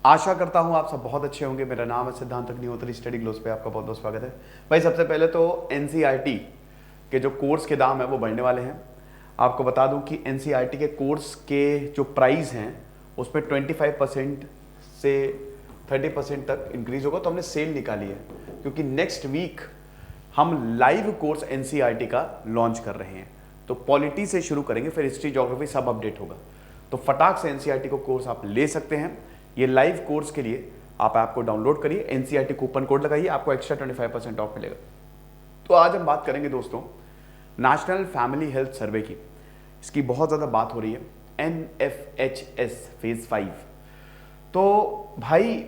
आशा करता हूं आप सब बहुत अच्छे होंगे। मेरा नाम है सिद्धांत अग्निहोत्री, स्टडी ग्लोस पे आपका बहुत बहुत स्वागत है। भाई सबसे पहले तो एनसीईआरटी के जो कोर्स के दाम है वो बढ़ने वाले हैं। आपको बता दूं कि एनसीईआरटी के कोर्स के जो प्राइस हैं उसमें 25% से 30% तक इंक्रीज होगा। तो हमने सेल निकाली है क्योंकि नेक्स्ट वीक हम लाइव कोर्स एनसीईआरटी का लॉन्च कर रहे हैं। तो पॉलिटी से शुरू करेंगे, फिर हिस्ट्री, ज्योग्राफी सब अपडेट होगा। तो फटाक से एनसीईआरटी को कोर्स आप ले सकते हैं। ये लाइव कोर्स के लिए आप ऐप को डाउनलोड करिए, एनसीईआरटी कूपन कोड लगाइए, आपको एक्स्ट्रा 25% ऑफ मिलेगा। तो आज हम बात करेंगे दोस्तों नेशनल फैमिली हेल्थ सर्वे की। इसकी बहुत ज़्यादा बात हो रही है, NFHS फेज 5। तो भाई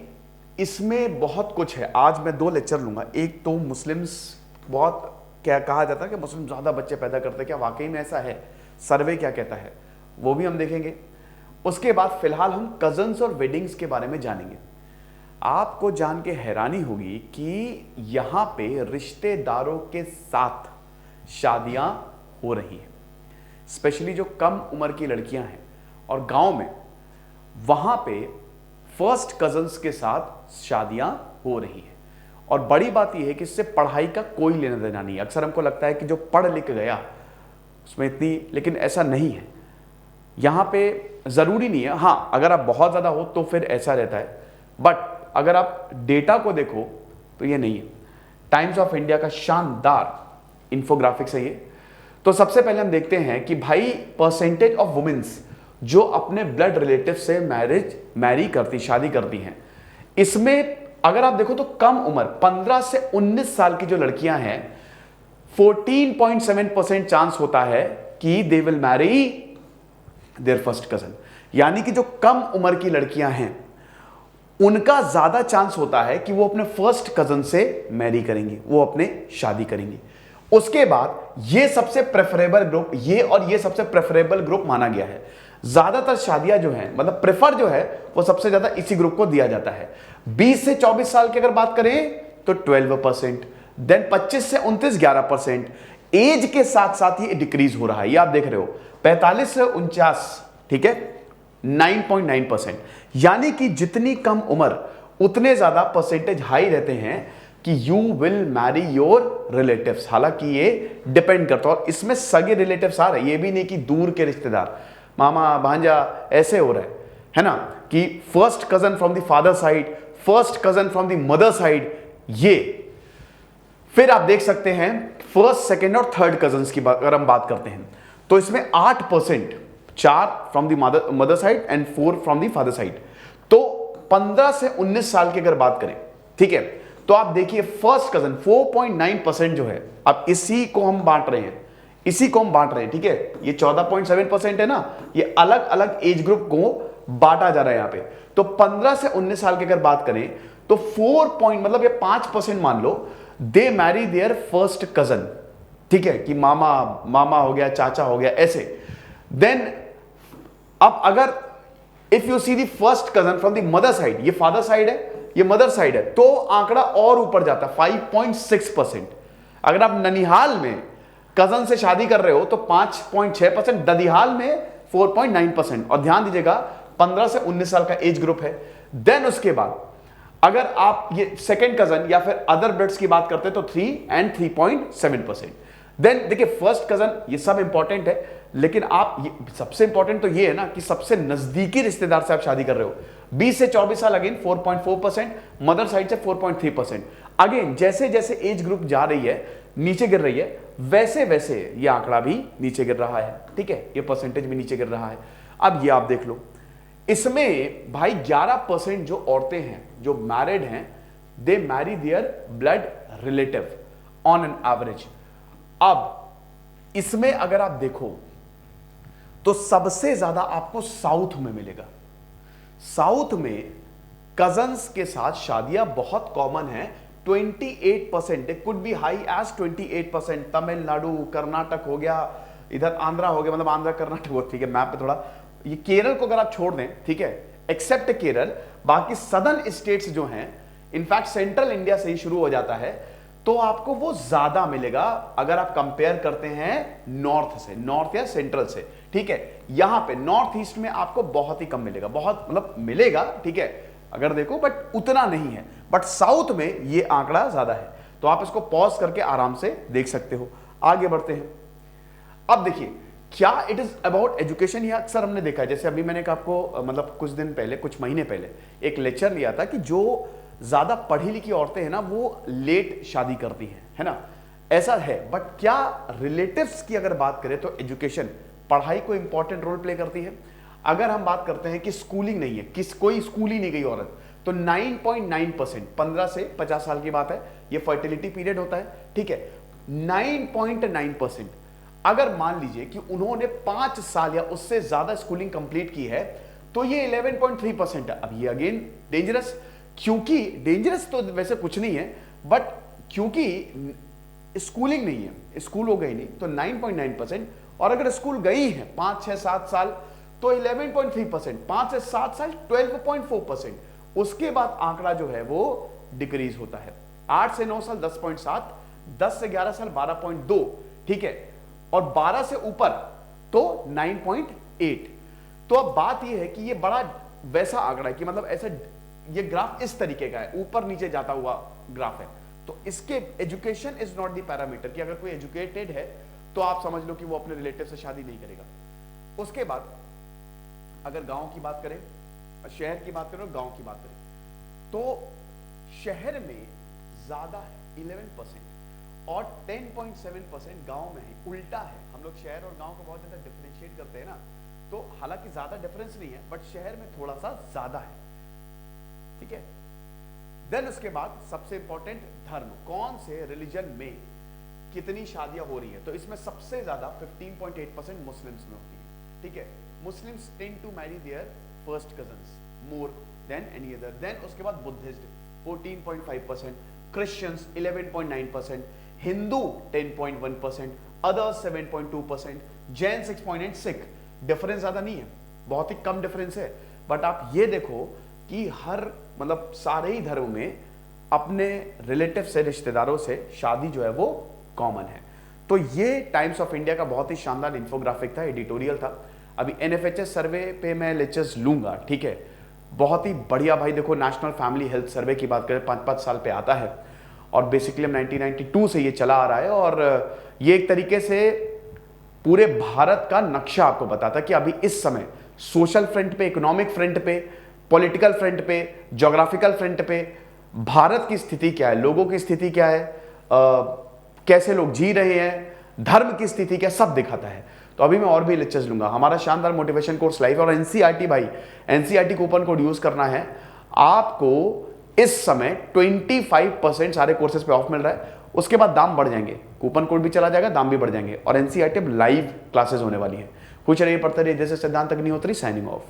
इसमें बहुत कुछ है। आज मैं 2 लेक्चर लूंगा। एक तो मुस्लिम्स, बहुत क्या कहा जाता है कि मुस्लिम ज़्यादा बच्चे पैदा करते हैं, क्या वाकई में ऐसा है? सर्वे क्या कहता है वो भी हम देखेंगे। उसके बाद फिलहाल हम कजन्स और वेडिंग्स के बारे में जानेंगे। आपको जान के हैरानी होगी कि यहां पे रिश्तेदारों के साथ शादियां हो रही हैं, स्पेशली जो कम उम्र की लड़कियां हैं और गांव में, वहां पे फर्स्ट कजन्स के साथ शादियां हो रही हैं। और बड़ी बात यह है कि इससे पढ़ाई का कोई लेना देना नहीं है। अक्सर हमको लगता है कि जो पढ़ लिख गया उसमें इतनी, लेकिन ऐसा नहीं है। यहां पे जरूरी नहीं है। हाँ, अगर आप बहुत ज्यादा हो तो फिर ऐसा रहता है, बट अगर आप डेटा को देखो तो ये नहीं है। टाइम्स ऑफ इंडिया का शानदार इंफोग्राफिक्स है ये। तो सबसे पहले हम देखते हैं कि भाई परसेंटेज ऑफ वुमेन्स जो अपने ब्लड रिलेटिव से शादी करती हैं, इसमें अगर आप देखो तो कम उम्र 15 से 19 साल की जो लड़कियां हैं, 14.7% चांस होता है कि they will marry their first cousin. यानी कि जो कम उम्र की लड़कियां हैं उनका ज्यादा चांस होता है कि वो अपने फर्स्ट कजन से मैरी करेंगी, वो अपने शादी करेंगी। उसके बाद ये सबसे प्रेफरेबल ग्रुप, ये सबसे प्रेफरेबल ग्रुप माना गया है। ज्यादातर शादियां जो हैं, मतलब प्रेफर जो है वो सबसे ज्यादा इसी ग्रुप को दिया जाता है। 20 से 24 साल की अगर बात करें तो 12%, देन 25 से 29 11%। एज के साथ साथ ये डिक्रीज हो रहा है, ये आप देख रहे हो। 45 से 49, ठीक है, 9.9%। यानी कि जितनी कम उम्र उतने ज्यादा परसेंटेज हाई रहते हैं कि you will marry your relatives. हालांकि ये डिपेंड करता है, और इसमें सगे रिलेटिव्स आ रहे हैं, ये भी नहीं कि दूर के रिश्तेदार, मामा भांजा ऐसे हो रहे है ना, कि first cousin from the father side, first cousin from the mother side. ये फिर आप देख सकते हैं फर्स्ट, सेकेंड और थर्ड कजन्स की अगर हम बात करते हैं तो इसमें 8%, 4 from the mother side and 4 from the father side. तो 15 से 19 साल की अगर बात करें, ठीक है, तो आप देखिए फर्स्ट कजन 4.9% जो है, अब इसी को हम बांट रहे हैं, ठीक है। ये 14.7% है ना, ये अलग अलग एज ग्रुप को बांटा जा रहा है यहां पे। तो 15 से 19 साल की अगर बात करें तो मतलब ये 5% मान लो, दे मैरी देयर फर्स्ट कजन, ठीक है, कि मामा हो गया, चाचा हो गया, ऐसे। देन अब अगर if you see the first cousin from the mother side, ये फादर साइड है, ये मदर साइड है, तो आंकड़ा और ऊपर जाता है, 5.6%। अगर आप ननिहाल में कजन से शादी कर रहे हो तो 5.6%, ददिहाल में 4.9%। और ध्यान दीजिएगा 15 से 19 साल का एज ग्रुप है। देन उसके बाद अगर आप ये सेकेंड कजन या फिर अदर ब्लड्स की बात करते हैं तो 3 and 3.7%। देन देखिए फर्स्ट कजन, ये सब इंपॉर्टेंट है, लेकिन आप सबसे इंपॉर्टेंट तो ये है ना कि सबसे नजदीकी रिश्तेदार से आप शादी कर रहे हो। 20 से 24 साल अगेन 4.4%, मदर साइड से 4.3%। अगेन जैसे जैसे एज ग्रुप जा रही है, नीचे गिर रही है, वैसे वैसे ये आंकड़ा भी नीचे गिर रहा है, ठीक है, ये परसेंटेज भी नीचे गिर रहा है। अब ये आप देख लो, इसमें भाई 11% जो औरतें हैं जो मैरिड हैं, they marry their blood relative on an average. अब इसमें अगर आप देखो तो सबसे ज्यादा आपको साउथ में मिलेगा। साउथ में कजन्स के साथ शादियां बहुत कॉमन है, 28%, it could be high as 28%। Tamil Nadu, Karnataka हो गया, इधर आंध्रा हो गया, मतलब आंध्रा कर्नाटक हो, ठीक है, मैप पे थोड़ा, ये केरल को अगर आप छोड़ दें, ठीक है, एक्सेप्ट केरल, बाकी सदर्न स्टेट्स जो हैं, इनफैक्ट सेंट्रल इंडिया से ही शुरू हो जाता है, तो आपको वो ज्यादा मिलेगा अगर आप कंपेयर करते हैं नॉर्थ से, नॉर्थ या सेंट्रल से, ठीक है। यहां पे नॉर्थ ईस्ट में आपको बहुत ही कम मिलेगा, बहुत मतलब मिलेगा, ठीक है, अगर देखो, बट उतना नहीं है। बट साउथ में ये आंकड़ा ज्यादा है। तो आप इसको पॉज करके आराम से देख सकते हो। आगे बढ़ते हैं। अब देखिए, क्या इट इज अबाउट एजुकेशन? ये अक्सर हमने देखा है, जैसे अभी मैंने आपको मतलब कुछ दिन पहले, कुछ महीने पहले एक लेक्चर लिया था कि जो ज्यादा पढ़ी लिखी औरतें हैं ना, वो लेट शादी करती हैं, है ना, ऐसा है। बट क्या रिलेटिव्स की अगर बात करें तो एजुकेशन, पढ़ाई को इंपॉर्टेंट रोल प्ले करती है। अगर हम बात करते हैं कि स्कूलिंग नहीं है, कोई स्कूल ही नहीं गई औरत, तो 9.9%, 15 से 50 साल की बात है, ये फर्टिलिटी पीरियड होता है, ठीक है। 9.9%। अगर मान लीजिए कि उन्होंने 5 साल या उससे ज्यादा स्कूलिंग कंप्लीट की है, तो ये 11.3% है। अब ये अगेन डेंजरस, क्योंकि डेंजरस तो वैसे कुछ नहीं है, बट क्योंकि स्कूलिंग नहीं है, स्कूल हो गई नहीं, तो 9.9%। और अगर स्कूल गई है 5, 6, 7 साल, तो 11.3%, 5 से 7 साल 12.4%। उसके बाद आंकड़ा जो है वो डिक्रीज होता है। 8 से 9 साल 10.7, 10 से 11 साल 12.2, ठीक है, और 12 से ऊपर तो 9.8। तो अब बात यह है कि ये बड़ा वैसा आंकड़ा है कि मतलब ऐसा, ये ग्राफ इस तरीके का है, ऊपर नीचे जाता हुआ ग्राफ है। तो इसके education is not the parameter, कि अगर कोई एजुकेटेड है तो आप समझ लो कि वो अपने रिलेटिव से शादी नहीं करेगा। उसके बाद अगर गांव की बात करें, शहर की बात करें और गांव की बात करें, तो शहर में ज्यादा है 11% और 10.7% गांव में है। उल्टा है, हम लोग शहर और गांव को बहुत ज्यादा डिफरेंशिएट करते हैं ना, तो हालांकि ज्यादा डिफरेंस नहीं है, बट शहर में थोड़ा सा ज्यादा है, ठीक है। देन उसके बाद सबसे इंपॉर्टेंट, धर्म, कौन से रिलीजन में कितनी शादियां हो रही है। तो इसमें सबसे ज्यादा 15.8% मुस्लिम्स में होती है, ठीक है। Muslims tend to marry their first cousins more than any other. Then उसके बाद Buddhist 14.5%, Christians 11.9%, Hindu 10.1%, others 7.2%, Jain 6.8। Sikh difference ज्यादा नहीं है, बहुत ही कम डिफरेंस है। बट आप ये देखो कि हर मतलब सारे ही धर्म में अपने रिलेटिव से, रिश्तेदारों से शादी जो है वो कॉमन है। तो ये टाइम्स ऑफ इंडिया का बहुत ही शानदार इंफोग्राफिक था, एडिटोरियल था। अभी एनएफएचएस सर्वे पे मैं लेक्चर्स लूंगा, ठीक है, बहुत ही बढ़िया भाई। देखो, नेशनल फैमिली हेल्थ सर्वे की बात करें 5-5 साल पे आता है, और बेसिकली 1992 से ये चला आ रहा है, और ये एक तरीके से पूरे भारत का नक्शा आपको बताता है कि अभी इस समय सोशल फ्रंट पे, इकोनॉमिक फ्रंट पे, पॉलिटिकल फ्रंट पे, ज्योग्राफिकल फ्रंट पे भारत की स्थिति क्या है, लोगों की स्थिति क्या है, कैसे लोग जी रहे हैं, धर्म की स्थिति क्या, सब दिखाता है। तो अभी मैं और भी लेक्चर्स लूंगा। हमारा शानदार मोटिवेशन कोर्स लाइव, और एनसीईआरटी भाई, एनसीईआरटी कूपन कोड यूज करना है आपको। इस समय 25% सारे कोर्सेज पे ऑफ मिल रहा है, उसके बाद दाम बढ़ जाएंगे, कूपन कोड भी चला जाएगा, दाम भी बढ़ जाएंगे, और एनसीईआरटी लाइव क्लासेस होने वाली है। कुछ नहीं पढ़ते रहिए। जैसे सिद्धांत अग्निहोत्री साइनिंग ऑफ।